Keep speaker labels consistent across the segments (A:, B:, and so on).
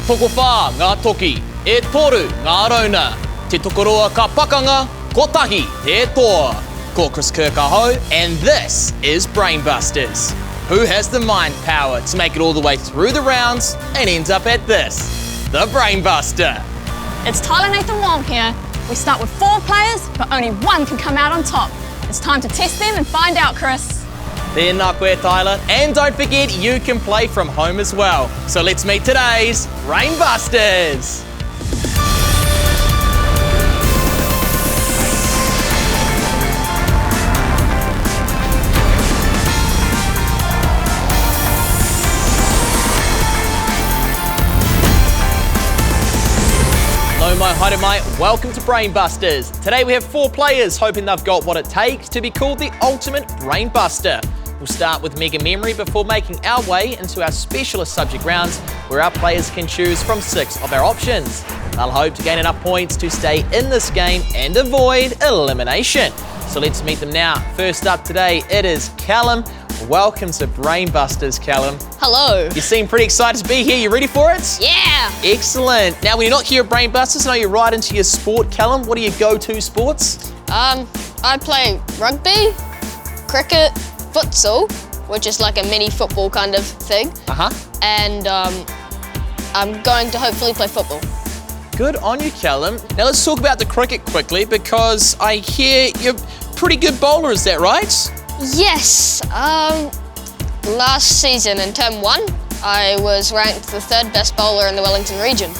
A: Toko whā ngā toki, e toru ngā rauna. Te tokoroa ka pakanga, kotahi te toa. Ko Chris Kirkahau, and this is Brainbusters. Who has the mind power to make it all the way through the rounds and ends up at this, the Brainbuster?
B: It's Tyler Nathan Wong here. We start with 4 players, but only one can come out on top. It's time to test them and find out, Chris.
A: Tēnā koe, Tyler. And don't forget, you can play from home as well. So let's meet today's Brainbusters. Hello, my haere mai. Welcome to Brainbusters. Today we have 4 players hoping they've got what it takes to be called the ultimate Brainbuster. We'll start with Mega Memory before making our way into our specialist subject rounds where our players can choose from 6 of our options. They'll hope to gain enough points to stay in this game and avoid elimination. So let's meet them now. First up today, it is Callum. Welcome to Brainbusters, Callum.
B: Hello.
A: You seem pretty excited to be here. You ready for it?
B: Yeah. Excellent.
A: Now, when you're not here at Brainbusters, now you're right into your sport, Callum. What are your go-to sports?
C: I play rugby, cricket, futsal, which is like a mini football kind of thing. And I'm going to hopefully play football.
A: Good on you, Callum. Now let's talk about the cricket quickly because I hear you're a pretty good bowler, is that right?
C: Yes. Last season in term 1, I was ranked the 3rd best bowler in the Wellington region.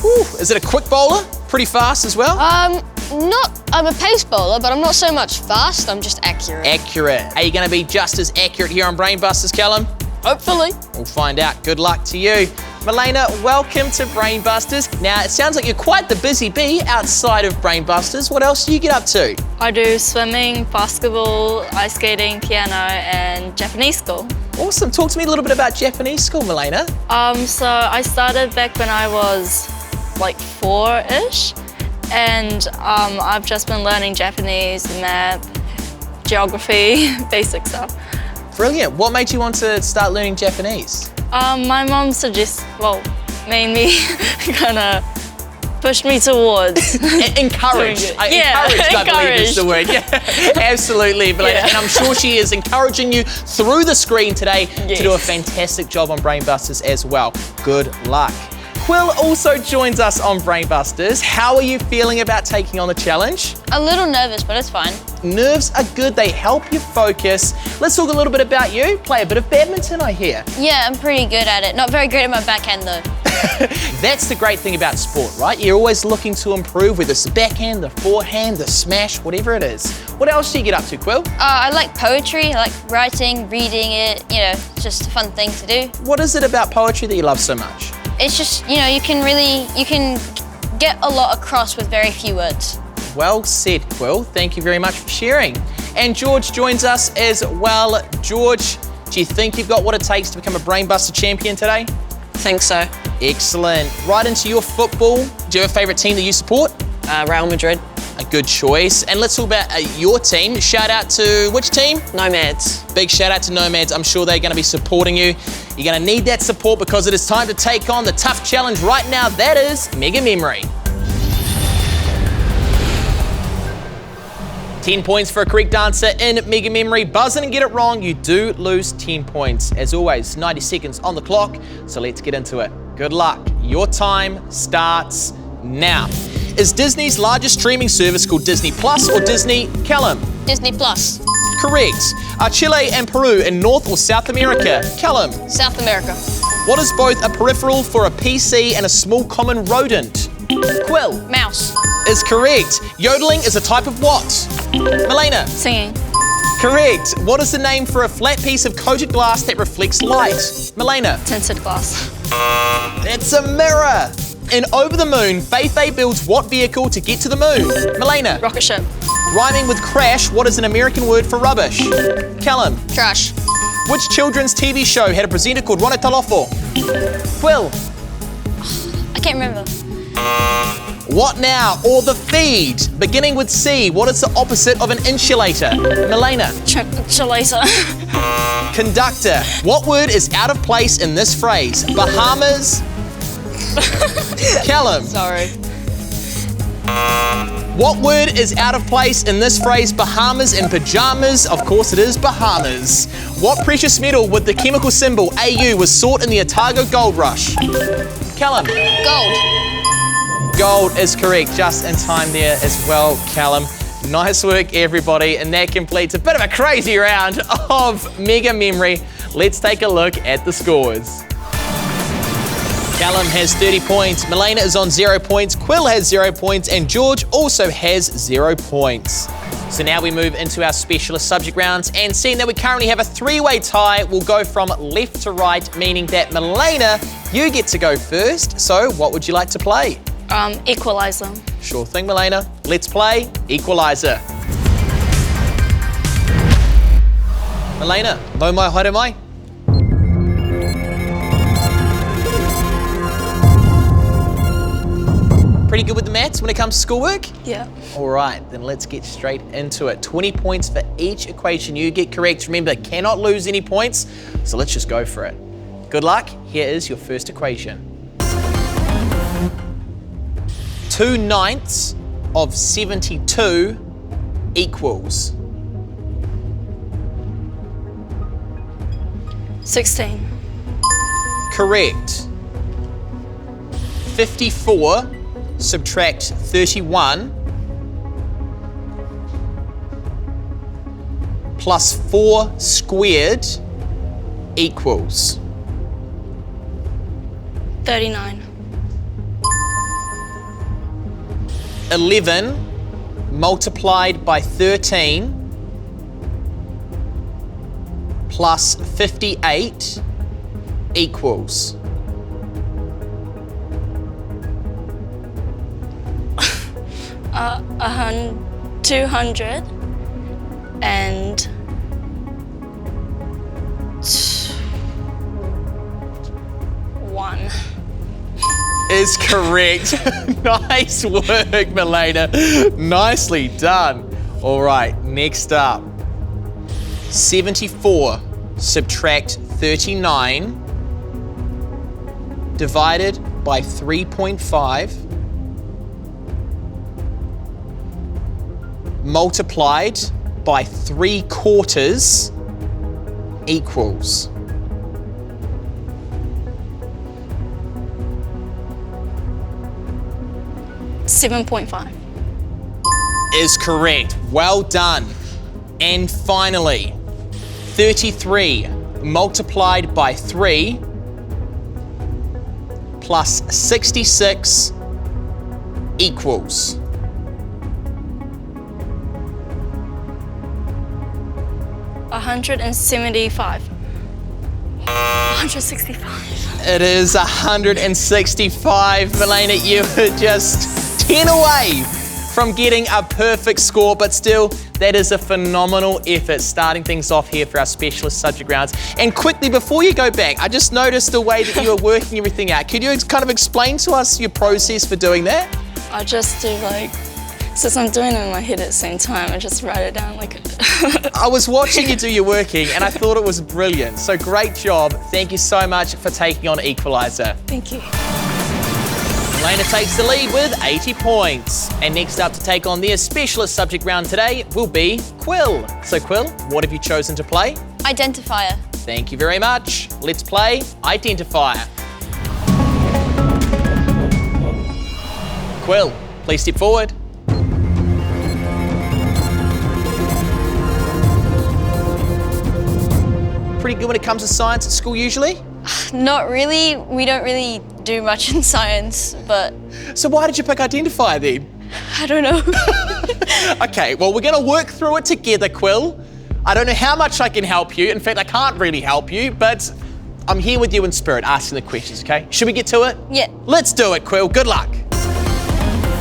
A: Whew. Is it a quick bowler? Pretty fast as well?
C: I'm a pace bowler, but I'm not so much fast, I'm just accurate.
A: Accurate. Are you going to be just as accurate here on Brainbusters, Callum?
C: Hopefully.
A: We'll find out. Good luck to you. Milena, welcome to Brainbusters. Now, it sounds like you're quite the busy bee outside of Brainbusters. What else do you get up to?
D: I do swimming, basketball, ice skating, piano, and Japanese school.
A: Awesome. Talk to me a little bit about Japanese school, Milena.
D: So I started back when I was like 4-ish, and I've just been learning Japanese, math, geography, basic stuff.
A: Brilliant. What made you want to start learning Japanese?
D: My mom made me kind of pushed me towards.
A: Encouraged. Encouraged, I believe is the word. Yeah, absolutely. And I'm sure she is encouraging you through the screen today to do a fantastic job on Brainbusters as well. Good luck. Quill also joins us on Brainbusters. How are you feeling about taking on the challenge?
C: A little nervous, but it's fine.
A: Nerves are good, they help you focus. Let's talk a little bit about you. Play a bit of badminton, I hear.
C: Yeah, I'm pretty good at it. Not very great at my backhand though.
A: That's the great thing about sport, right? You're always looking to improve, whether it's the backhand, the forehand, the smash, whatever it is. What else do you get up to, Quill?
C: I like poetry, I like writing, reading it, it's just a fun thing to do.
A: What is it about poetry that you love so much?
C: It's just, you can get a lot across with very few words.
A: Well said, Quill. Thank you very much for sharing. And George joins us as well. George, do you think you've got what it takes to become a Brainbuster champion today?
E: I think so.
A: Excellent. Right into your football. Do you have a favourite team that you support?
E: Real Madrid.
A: A good choice. And let's talk about your team. Shout out to which team?
E: Nomads.
A: Big shout out to Nomads. I'm sure they're going to be supporting you. You're going to need that support because it is time to take on the tough challenge right now. That is Mega Memory. 10 points for a correct answer in Mega Memory. Buzz in and get it wrong, you do lose 10 points. As always, 90 seconds on the clock, so let's get into it. Good luck. Your time starts now. Is Disney's largest streaming service called Disney Plus or Disney, Callum?
C: Disney Plus.
A: Correct. Are Chile and Peru in North or South America? Callum.
C: South America.
A: What is both a peripheral for a PC and a small common rodent? Quill.
C: Mouse.
A: Is correct. Yodeling is a type of what? Milena.
D: Singing.
A: Correct. What is the name for a flat piece of coated glass that reflects light? Milena.
D: Tinted glass.
A: It's a mirror. In Over the Moon, Fei builds what vehicle to get to the moon? Milena.
D: Rocket ship.
A: Rhyming with crash, what is an American word for rubbish? Callum.
C: Trash.
A: Which children's TV show had a presenter called Rona Talofo? Quill.
C: I can't remember.
A: What now? Or the feed. Beginning with C, what is the opposite of an insulator? Milena.
D: Chalaser.
A: Conductor. What word is out of place in this phrase? Bahamas. Callum.
C: Sorry.
A: What word is out of place in this phrase, Bahamas in pajamas? Of course it is Bahamas. What precious metal with the chemical symbol AU was sought in the Otago Gold Rush? Callum.
C: Gold.
A: Gold is correct, just in time there as well, Callum. Nice work, everybody, and that completes a bit of a crazy round of Mega Memory. Let's take a look at the scores. Callum has 30 points, Milena is on 0 points, Quill has 0 points, and George also has 0 points. So now we move into our specialist subject rounds, and seeing that we currently have a three-way tie, we'll go from left to right, meaning that Milena, you get to go first. So what would you like to play?
D: Equalizer.
A: Sure thing, Milena. Let's play Equalizer. Milena, mau mai, haere mai. Pretty good with the maths when it comes to schoolwork?
D: Yeah.
A: All right, then let's get straight into it. 20 points for each equation you get correct. Remember, cannot lose any points, so let's just go for it. Good luck. Here is your first equation. 2/9 of 72 equals
D: 16.
A: correct. 54 subtract 31 plus 4 squared equals
D: 39.
A: 11 multiplied by 13 plus 58 equals
D: 200 and 1.
A: is correct. Nice work, Milena. Nicely done. All right, next up. 74 subtract 39 divided by 3.5 multiplied by 3/4 equals
D: 7.5.
A: is correct. Well done. And finally, 33 multiplied by 3 plus 66 equals
D: 175. 165.
A: It is 165. Milena, you were just 10 away from getting a perfect score, but still, that is a phenomenal effort starting things off here for our specialist subject rounds. And quickly, before you go back, I just noticed the way that you were working everything out. Could you kind of explain to us your process for doing that?
D: I just do since I'm doing it in my head at the same time, I just write it down
A: I was watching you do your working and I thought it was brilliant. So great job. Thank you so much for taking on Equalizer.
D: Thank you.
A: Milena takes the lead with 80 points. And next up to take on their specialist subject round today will be Quill. So Quill, what have you chosen to play?
B: Identifier.
A: Thank you very much. Let's play Identifier. Quill, please step forward. Pretty good when it comes to science at school usually?
B: Not really. We don't really do much in science, but
A: So why did you pick Identifier then?
B: I don't know.
A: Okay, well, we're gonna work through it together, Quill. I don't know how much I can help you. In fact, I can't really help you, but I'm here with you in spirit asking the questions, okay? Should we get to it?
B: Yeah.
A: Let's do it, Quill. Good luck.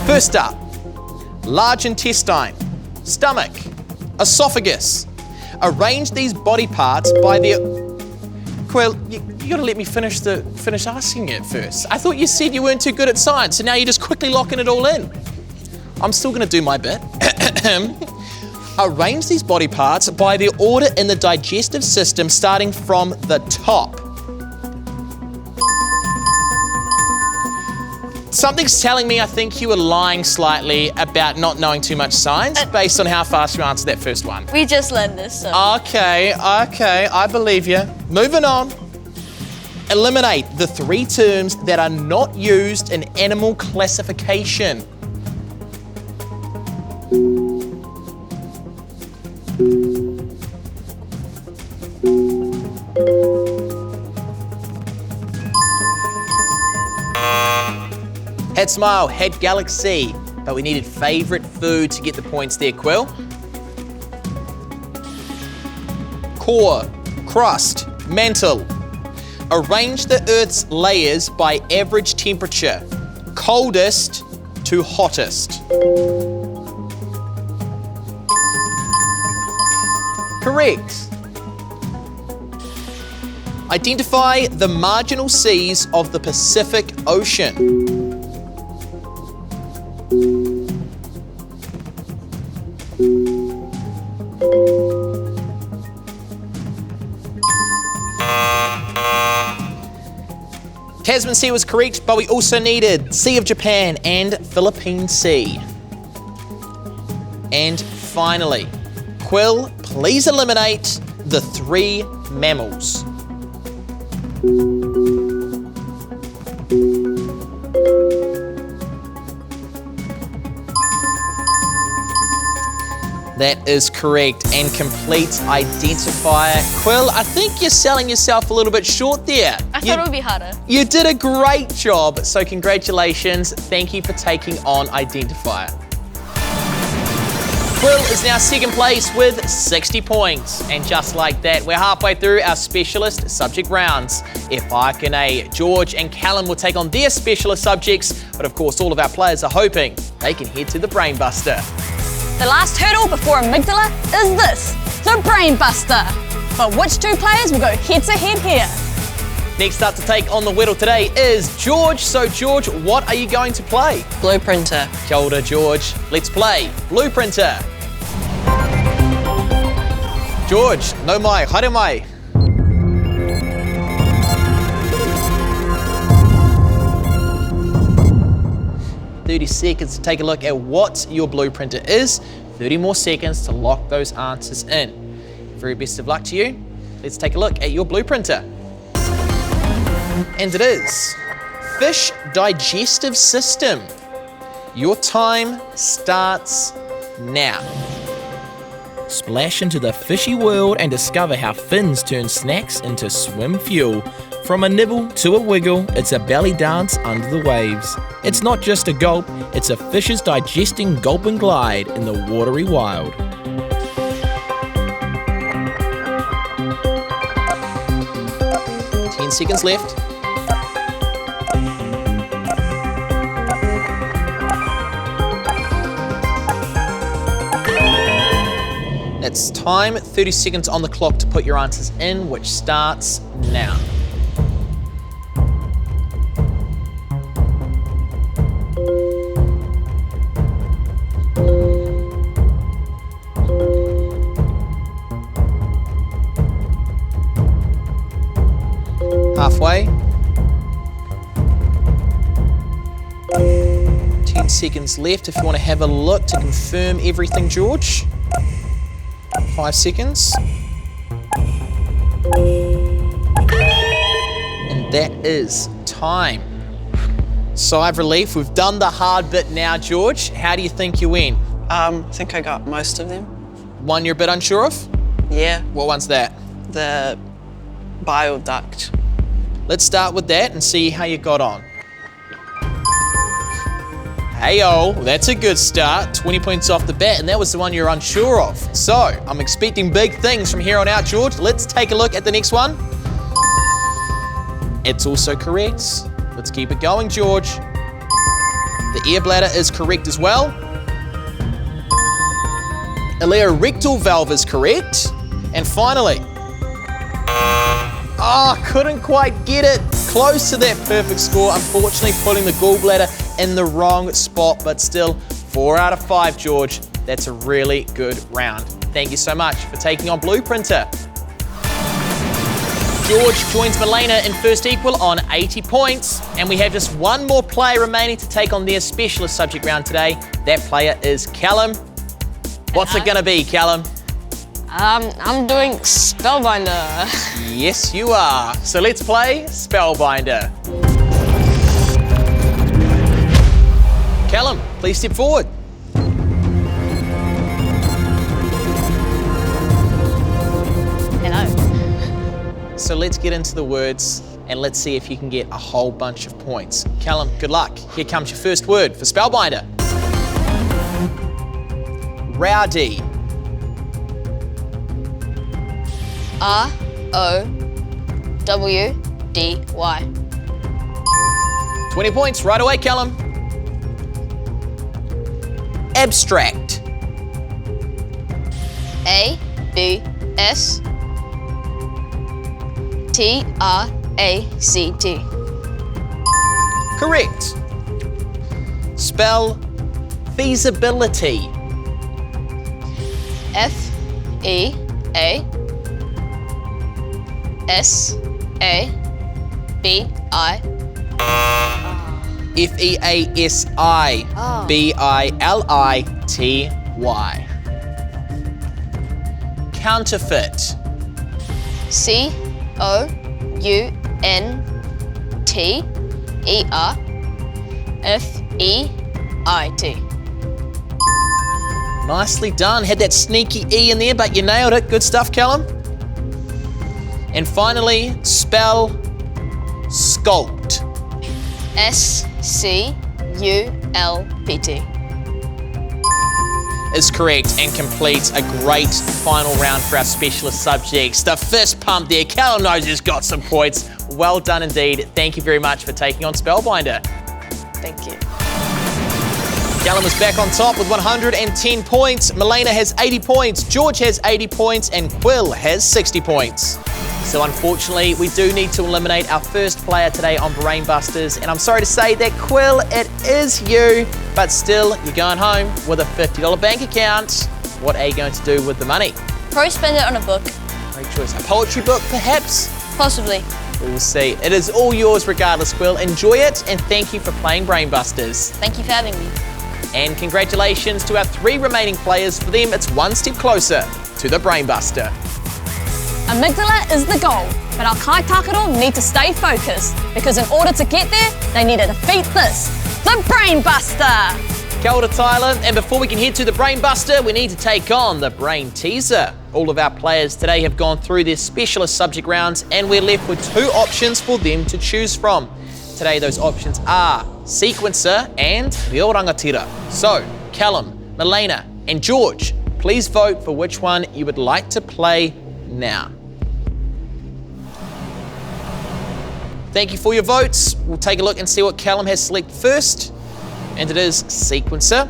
A: First up, large intestine, stomach, esophagus. Arrange these body parts by their... Quill, you gotta let me finish asking it first. I thought you said you weren't too good at science, so now you're just quickly locking it all in. I'm still gonna do my bit. Arrange these body parts by their order in the digestive system, starting from the top. Something's telling me I think you were lying slightly about not knowing too much science based on how fast you answered that first one.
D: We just learned this, so.
A: Okay, I believe you. Moving on. Eliminate the 3 terms that are not used in animal classification. Head smile, head galaxy, but we needed favourite food to get the points there, Quill. Core, crust, mantle. Arrange the Earth's layers by average temperature, coldest to hottest. Correct. Identify the marginal seas of the Pacific Ocean. Tasman Sea was correct, but we also needed Sea of Japan and Philippine Sea. And finally, Quill, please eliminate the 3 mammals. That is correct, and complete identifier. Quill, I think you're selling yourself a little bit short there.
D: I thought it would be harder.
A: You did a great job, so congratulations. Thank you for taking on identifier. Quill is now second place with 60 points. And just like that, we're halfway through our specialist subject rounds. If A, George and Callum will take on their specialist subjects, but of course all of our players are hoping they can head to the Brain Buster.
B: The last hurdle before Amygdala is this, the Brain Buster. But which 2 players will go head-to-head here?
A: Next up to take on the whittle today is George. So George, what are you going to play?
E: Blueprinter.
A: Kia ora, George. Let's play Blueprinter. George, no mai, haere mai. Seconds to take a look at what your blueprinter is. 30 more seconds to lock those answers in. Very best of luck to you. Let's take a look at your blueprinter. And it is fish digestive system. Your time starts now. Splash into the fishy world and discover how fins turn snacks into swim fuel. From a nibble to a wiggle, it's a belly dance under the waves. It's not just a gulp, it's a fish's digesting gulp and glide in the watery wild. Ten seconds left. That's time, 30 seconds on the clock to put your answers in, which starts now. Halfway. 10 seconds left if you want to have a look to confirm everything, George. 5 seconds. And that is time. Sigh of relief. We've done the hard bit now, George. How do you think you went?
E: I think I got most of them.
A: One you're a bit unsure of?
E: Yeah.
A: What one's that?
E: The bile duct.
A: Let's start with that and see how you got on. Hey-oh, that's a good start. 20 points off the bat, and that was the one you're unsure of. So, I'm expecting big things from here on out, George. Let's take a look at the next one. It's also correct. Let's keep it going, George. The air bladder is correct as well. Ileorectal valve is correct. And finally, couldn't quite get it. Close to that perfect score. Unfortunately, putting the gallbladder in the wrong spot, but still 4 out of 5, George. That's a really good round. Thank you so much for taking on Blueprinter. George joins Milena in first equal on 80 points. And we have just one more player remaining to take on their specialist subject round today. That player is Callum. What's it gonna be, Callum?
C: I'm doing Spellbinder.
A: Yes, you are. So let's play Spellbinder. Callum, please step forward.
C: Hello.
A: So let's get into the words and let's see if you can get a whole bunch of points. Callum, good luck. Here comes your first word for Spellbinder. Rowdy.
C: R-O-W-D-Y.
A: 20 points right away, Callum. Abstract.
C: A-B-S-T-R-A-C-T.
A: Correct. Spell feasibility.
C: F-E-A-S-A-B-I.
A: F-E-A-S-I-B-I-L-I-T-Y. Counterfeit.
C: C-O-U-N-T-E-R-F-E-I-T.
A: Nicely done. Had that sneaky E in there, but you nailed it. Good stuff, Callum. And finally, spell sculpt.
C: S-C-U-L-P-T.
A: Is correct and completes a great final round for our specialist subjects. The fist pump there. Callum knows he's got some points. Well done indeed. Thank you very much for taking on Spellbinder.
C: Thank you.
A: Callum is back on top with 110 points. Milena has 80 points. George has 80 points and Quill has 60 points. So unfortunately, we do need to eliminate our first player today on Brainbusters. And I'm sorry to say that, Quill, it is you. But still, you're going home with a $50 bank account. What are you going to do with the money?
D: Probably spend it on a book.
A: Great choice. A poetry book, perhaps?
D: Possibly.
A: We will see. It is all yours regardless, Quill. Enjoy it, and thank you for playing Brainbusters.
D: Thank you for having me.
A: And congratulations to our 3 remaining players. For them, it's one step closer to the Brainbuster.
B: Amygdala is the goal, but our Kaitakaro need to stay focused because in order to get there, they need to defeat this, the Brainbuster!
A: Kia ora, Tyler. And before we can head to the Brainbuster, we need to take on the Brain Teaser. All of our players today have gone through their specialist subject rounds and we're left with 2 options for them to choose from. Today, those options are Sequencer and Reo Rangatira. So, Callum, Milena, and George, please vote for which one you would like to play now. Thank you for your votes. We'll take a look and see what Callum has selected first. And it is Sequencer.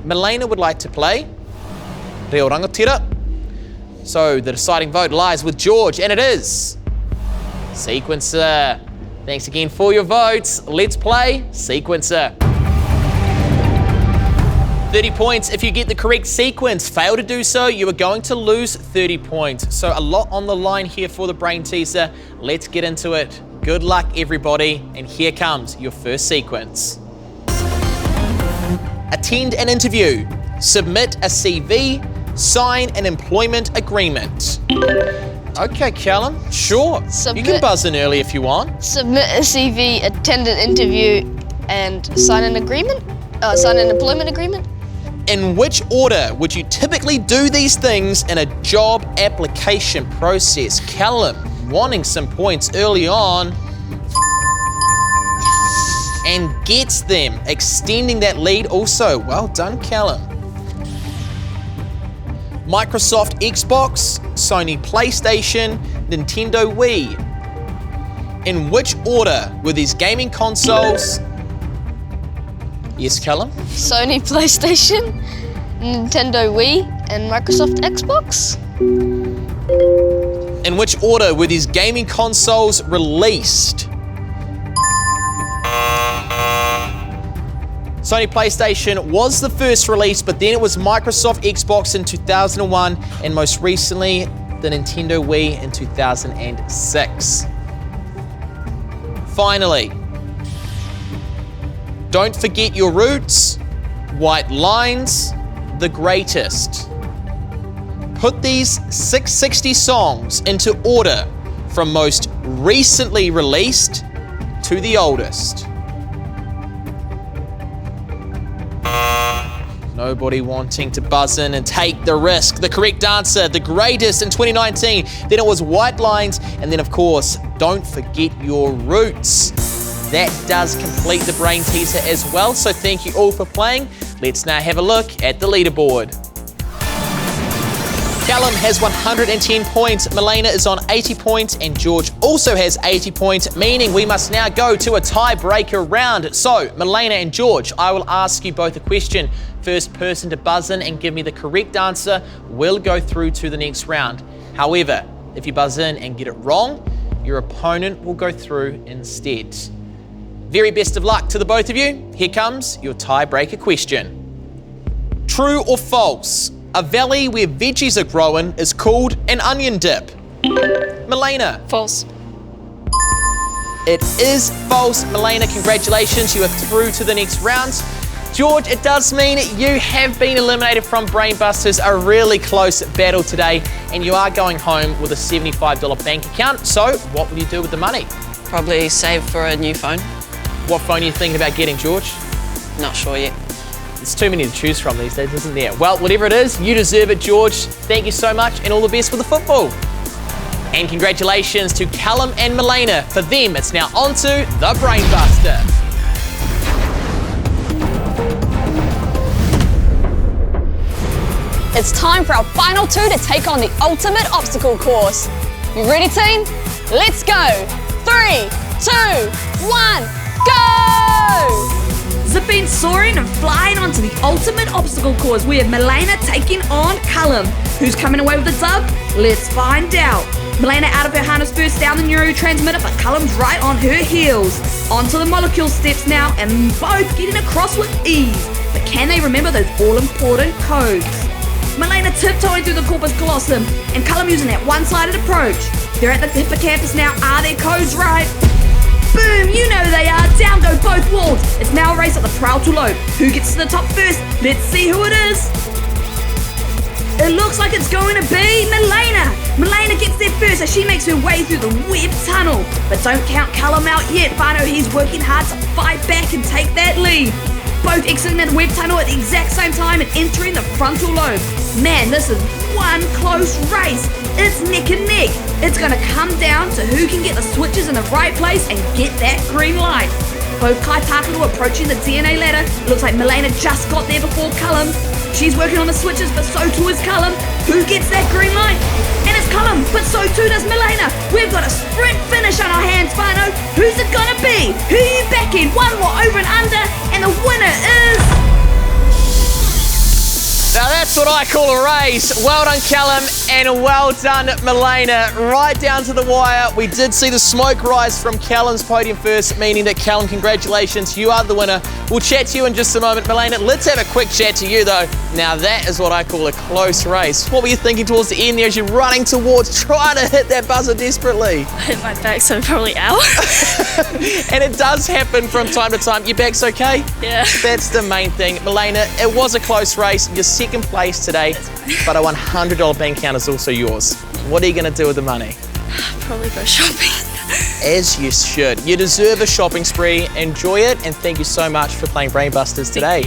A: Milena would like to play Reo Rangatira. So the deciding vote lies with George, and it is Sequencer. Thanks again for your votes. Let's play Sequencer. 30 points if you get the correct sequence. Fail to do so, you are going to lose 30 points. So a lot on the line here for the Brain Teaser. Let's get into it. Good luck, everybody. And here comes your first sequence. Attend an interview. Submit a CV. Sign an employment agreement. Okay, Callum, sure. You can buzz in early if you want.
C: Submit a CV, attend an interview, and sign an agreement? Sign an employment agreement?
A: In which order would you typically do these things in a job application process? Callum, wanting some points early on. And gets them, extending that lead also. Well done, Callum. Microsoft Xbox, Sony PlayStation, Nintendo Wii. In which order were these gaming consoles? Yes, Callum?
C: Sony PlayStation, Nintendo Wii, and Microsoft Xbox.
A: In which order were these gaming consoles released? Sony PlayStation was the first release, but then it was Microsoft Xbox in 2001, and most recently, the Nintendo Wii in 2006. Finally, don't forget your roots, white lines, the greatest. Put these 660 songs into order from most recently released to the oldest. Nobody wanting to buzz in and take the risk. The correct answer, the greatest in 2019. Then it was white lines, and then of course, don't forget your roots. That does complete the brain teaser as well, so thank you all for playing. Let's now have a look at the leaderboard. Callum has 110 points, Milena is on 80 points, and George also has 80 points, meaning we must now go to a tiebreaker round. So, Milena and George, I will ask you both a question. First person to buzz in and give me the correct answer will go through to the next round. However, if you buzz in and get it wrong, your opponent will go through instead. Very best of luck to the both of you. Here comes your tiebreaker question. True or false? A valley where veggies are growing is called an onion dip. Milena.
D: False.
A: It is false. Milena, congratulations. You are through to the next round. George, it does mean you have been eliminated from Brainbusters. A really close battle today, and you are going home with a $75 bank account. So what will you do with the money?
E: Probably save for a new phone.
A: What phone are you thinking about getting, George?
E: Not sure yet.
A: There's too many to choose from these days, isn't there? Well, whatever it is, you deserve it, George. Thank you so much, and all the best with the football. And congratulations to Callum and Milena. For them, it's now on to the Brainbuster.
B: It's time for our final two to take on the ultimate obstacle course. You ready, team? Let's go! 3, 2, 1, go!
F: Zipping, soaring and flying onto the ultimate obstacle course. We have Milena taking on Callum. Who's coming away with the dub? Let's find out. Milena out of her harness first down the neurotransmitter, but Callum's right on her heels. Onto the molecule steps now, and both getting across with ease. But can they remember those all-important codes? Milena tiptoeing through the corpus callosum, and Callum using that one-sided approach. They're at the hippocampus now. Are their codes right? Boom! You know they are. Down go both walls. It's now a race at the parietal lobe. Who gets to the top first? Let's see who it is. It looks like it's going to be Milena. Milena gets there first as she makes her way through the web tunnel. But don't count Callum out yet. Fano, he's working hard to fight back and take that lead. Both exiting that web tunnel at the exact same time and entering the frontal lobe. Man, this is one close race. It's neck and neck. It's going to come down to who can get the switches in the right place and get that green light. Both Kai Takaru approaching the DNA ladder. Looks like Milena just got there before Callum. She's working on the switches, but so too is Callum. Who gets that green light? And it's Callum, but so too does Milena. We've got a sprint finish on our hands, Fano. Who's it gonna be? Who are you backing? One more over and under, and the winner is...
A: Now that's what I call a race. Well done, Callum, and well done, Milena. Right down to the wire. We did see the smoke rise from Callum's podium first, meaning that Callum, congratulations, you are the winner. We'll chat to you in just a moment, Milena. Let's have a quick chat to you, though. Now that is what I call a close race. What were you thinking towards the end there as you're running towards, trying to hit that buzzer desperately?
D: I hit my back, so I'm probably out.
A: And it does happen from time to time. Your back's okay?
D: Yeah.
A: That's the main thing. Milena, it was a close race. You're second place today, but a $100 bank account is also yours. What are you going to do with the money?
D: Probably go shopping.
A: As you should. You deserve a shopping spree. Enjoy it, and thank you so much for playing Brainbusters today.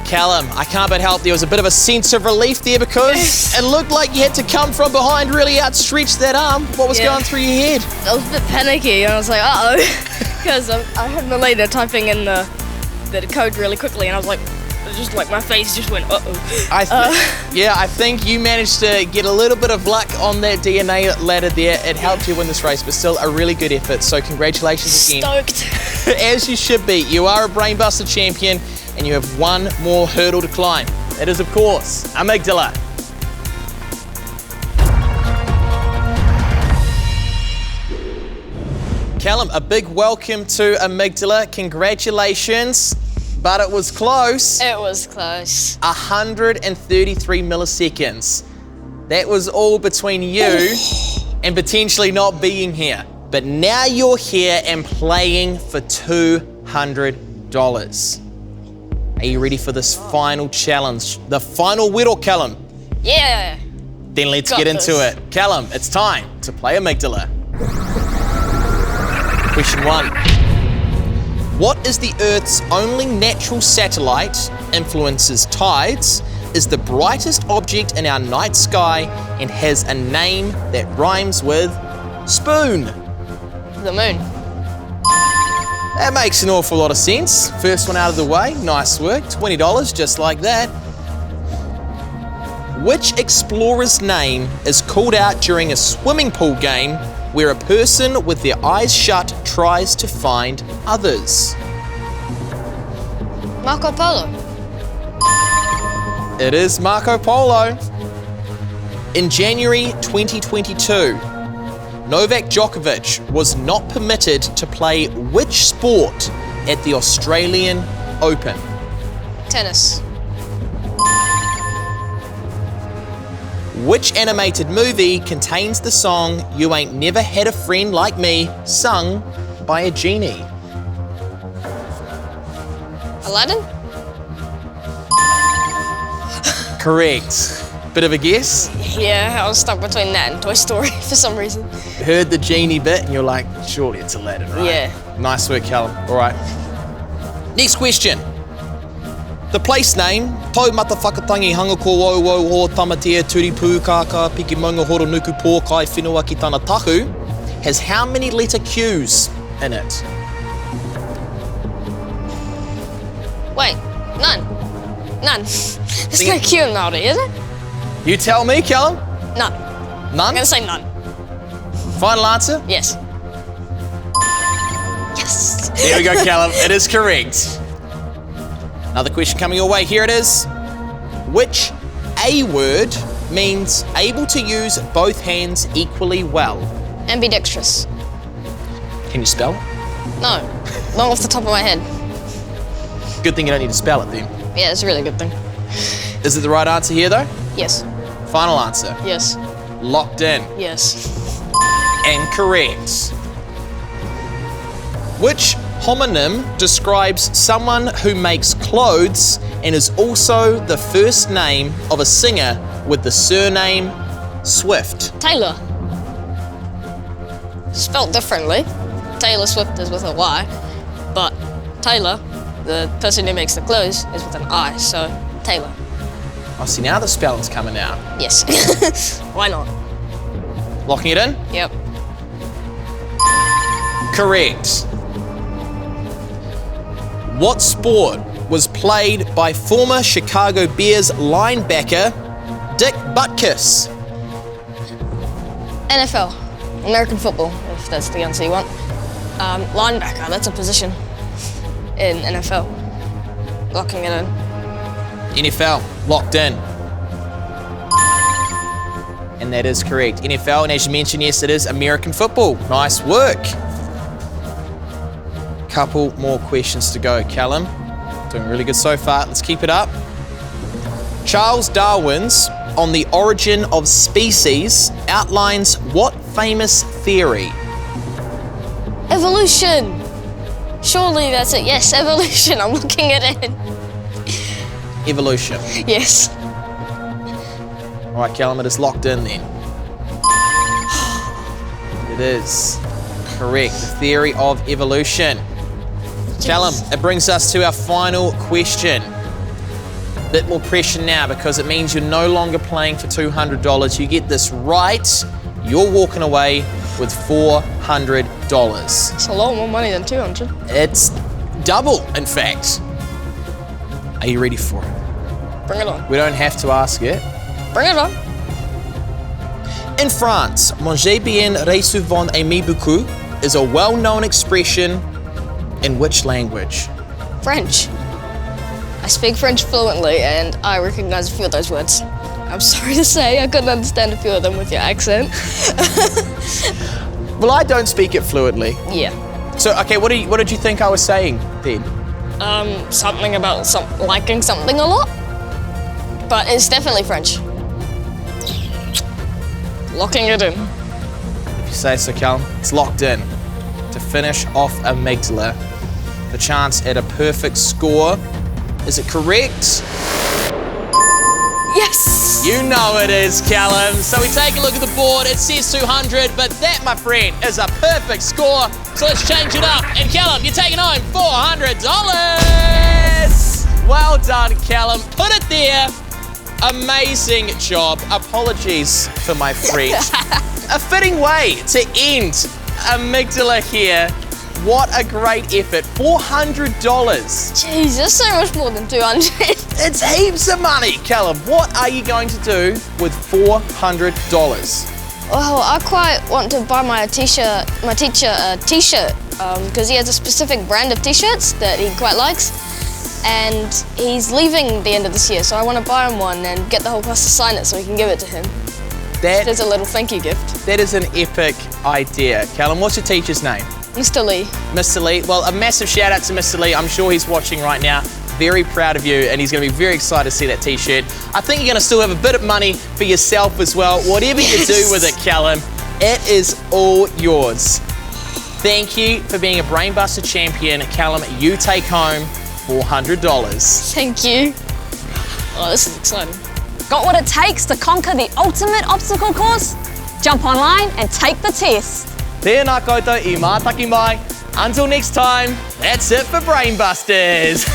A: Callum, I can't but help. There was a bit of a sense of relief there because it looked like you had to come from behind, really outstretch that arm. What was going through your head?
C: I was a bit panicky and I was like, uh-oh, because I had Milena typing in the code really quickly and I was like, just like my face just went, uh-oh.
A: I think you managed to get a little bit of luck on that DNA ladder there. It helped you win this race, but still a really good effort. So congratulations again.
C: Stoked.
A: As you should be. You are a Brainbuster champion, and you have one more hurdle to climb. That is, of course, Amygdala. Callum, a big welcome to Amygdala. Congratulations. But it was close.
C: It was close.
A: 133 milliseconds. That was all between you and potentially not being here. But now you're here and playing for $200. Are you ready for this final challenge? The final whittle, Callum?
C: Yeah.
A: Then let's
C: Got
A: get into
C: this.
A: it. Callum, it's time to play Amygdala. Question 1. What is the Earth's only natural satellite, influences tides, is the brightest object in our night sky, and has a name that rhymes with spoon?
C: The moon.
A: That makes an awful lot of sense. First one out of the way, nice work, $20 just like that. Which explorer's name is called out during a swimming pool game where a person with their eyes shut tries to find others?
C: Marco Polo.
A: It is Marco Polo. In January 2022, Novak Djokovic was not permitted to play which sport at the Australian Open?
C: Tennis.
A: Which animated movie contains the song You Ain't Never Had a Friend Like Me, sung by a genie?
C: Aladdin?
A: Correct. Bit of a guess?
C: Yeah, I was stuck between that and Toy Story for some reason.
A: Heard the genie bit and you're like, surely it's Aladdin, right?
C: Yeah.
A: Nice work, Callum. All right. Next question. The place name, Tau Matawhakatangi Hanga Ko Wau Wau Ho Tamatea Turipu Kaka Piki Maunga Horo Nuku Pō Kai Whenua Ki Tana Tahu, has how many letter Qs in it?
C: Wait, none. There's no Q in Maori, is it?
A: You tell me, Callum.
C: None.
A: None?
C: I'm gonna say none.
A: Final answer?
C: Yes. Yes.
A: There we go, Callum. It is correct. Another question coming your way. Here it is. Which A word means able to use both hands equally well?
C: Ambidextrous.
A: Can you spell?
C: No, not off the top of my head.
A: Good thing you don't need to spell it then.
C: Yeah, it's a really good thing.
A: Is it the right answer here though?
C: Yes.
A: Final answer.
C: Yes.
A: Locked in.
C: Yes.
A: And correct. Which homonym describes someone who makes clothes and is also the first name of a singer with the surname Swift?
C: Taylor. Spelt differently. Taylor Swift is with a Y, but Taylor, the person who makes the clothes, is with an I, so Taylor.
A: Oh, see, now the spelling's coming out.
C: Yes. Why not?
A: Locking it in?
C: Yep.
A: Correct. What sport was played by former Chicago Bears linebacker Dick Butkus?
C: NFL. American football, if that's the answer you want. Linebacker, that's a position in NFL. Locking it in.
A: NFL, locked in. And that is correct. NFL, and as you mentioned, yes, it is American football. Nice work. Couple more questions to go, Callum. Doing really good so far. Let's keep it up. Charles Darwin's On the Origin of Species outlines what famous theory?
C: Evolution! Surely that's it. Yes, evolution. I'm looking at it.
A: Evolution.
C: Yes.
A: All right, Callum, it is locked in then. It is correct. The theory of evolution. Callum, it brings us to our final question. Bit more pressure now because it means you're no longer playing for $200. You get this right, you're walking away with $400.
C: It's a lot more money than 200.
A: It's double, in fact. Are you ready for it?
C: Bring it on.
A: We don't have to ask it.
C: Bring it on.
A: In France, manger bien reçu von aimé beaucoup is a well-known expression in which language?
C: French. I speak French fluently and I recognize a few of those words. I'm sorry to say, I couldn't understand a few of them with your accent.
A: Well, I don't speak it fluently.
C: Yeah.
A: So, okay, what did you think I was saying then?
C: Something about liking something a lot. But it's definitely French. Locking it in.
A: If you say so, Callum, it's locked in. To finish off Amygdala, the chance at a perfect score. Is it correct?
C: Yes!
A: You know it is, Callum. So we take a look at the board. It says 200, but that, my friend, is a perfect score. So let's change it up. And Callum, you're taking home $400. Well done, Callum. Put it there. Amazing job. Apologies for my French. A fitting way to end Amygdala here. What a great effort. $400.
C: Jeez, that's so much more than 200.
A: It's heaps of money. Callum, what are you going to do with $400?
C: Well, I quite want to buy my teacher a t-shirt because he has a specific brand of t-shirts that he quite likes. And he's leaving the end of this year, so I want to buy him one and get the whole class to sign it so we can give it to him. There's a little thank you gift.
A: That is an epic idea. Callum, what's your teacher's name?
C: Mr. Lee.
A: Mr. Lee. Well, a massive shout out to Mr. Lee. I'm sure he's watching right now. Very proud of you, and he's going to be very excited to see that t-shirt. I think you're going to still have a bit of money for yourself as well. Whatever you do with it, Callum, it is all yours. Thank you for being a Brainbuster champion. Callum, you take home $400.
C: Thank you. Oh, this is exciting.
B: Got what it takes to conquer the ultimate obstacle course? Jump online and take the test.
A: Tēnā koutou I mātaki mai. Until next time, that's it for Brainbusters.